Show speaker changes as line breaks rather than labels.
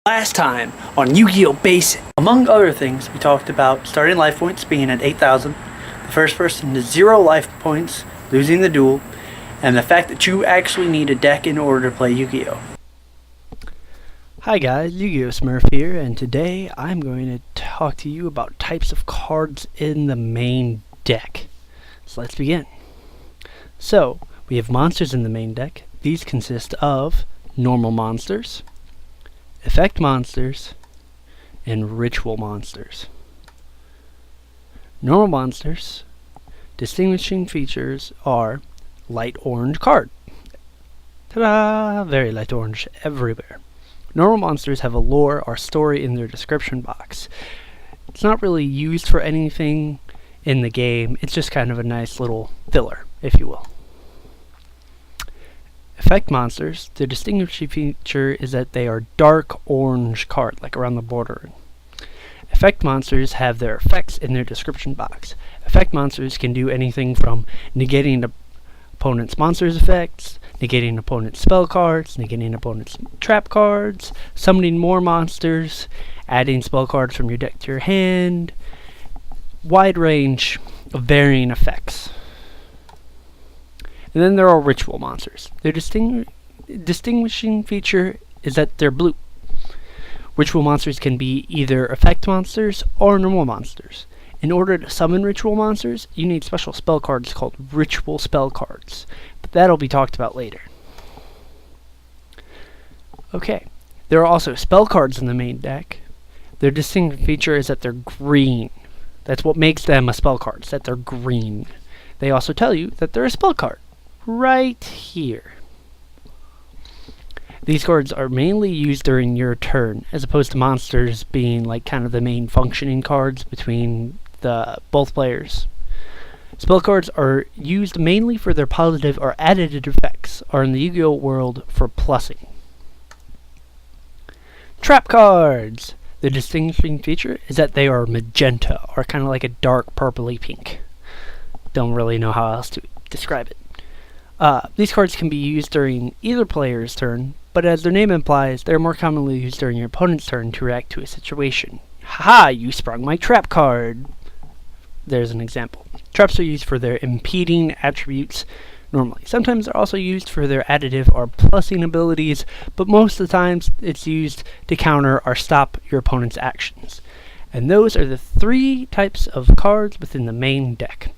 Last time on Yu-Gi-Oh! Basic, among other things, we talked about starting life points being at 8,000, the first person to 0 life points losing the duel, and the fact that you actually need a deck in order to play Yu-Gi-Oh!
Hi guys, YGOSmurf here, and today I'm going to talk to you about types of cards in the main deck. So let's begin. So, we have monsters in the main deck. These consist of normal monsters, effect monsters, and ritual monsters. Normal monsters, distinguishing features are light orange card. Ta-da! Very light orange everywhere. Normal monsters have a lore or story in their description box. It's not really used for anything in the game, it's just kind of a nice little filler, if you will. Effect monsters, the distinguishing feature is that they are dark orange card, like around the border. Effect monsters have their effects in their description box. Effect monsters can do anything from negating the opponent's monster's effects, negating opponent's spell cards, negating opponent's trap cards, summoning more monsters, adding spell cards from your deck to your hand. Wide range of varying effects. And then there are ritual monsters. Their distinguishing feature is that they're blue. Ritual monsters can be either effect monsters or normal monsters. In order to summon ritual monsters, you need special spell cards called ritual spell cards. But that'll be talked about later. Okay, there are also spell cards in the main deck. Their distinct feature is that they're green. That's what makes them a spell card, is that they're green. They also tell you that they're a spell card, right here. These cards are mainly used during your turn, as opposed to monsters being like kind of the main functioning cards between both players. Spell cards are used mainly for their positive or additive effects, or in the Yu-Gi-Oh! World for plussing. Trap cards! The distinguishing feature is that they are magenta, or kind of like a dark purpley pink. Don't really know how else to describe it. These cards can be used during either player's turn, but as their name implies, they're more commonly used during your opponent's turn to react to a situation. Haha, you sprung my trap card! There's an example. Traps are used for their impeding attributes normally. Sometimes they're also used for their additive or plussing abilities, but most of the times it's used to counter or stop your opponent's actions. And those are the 3 types of cards within the main deck.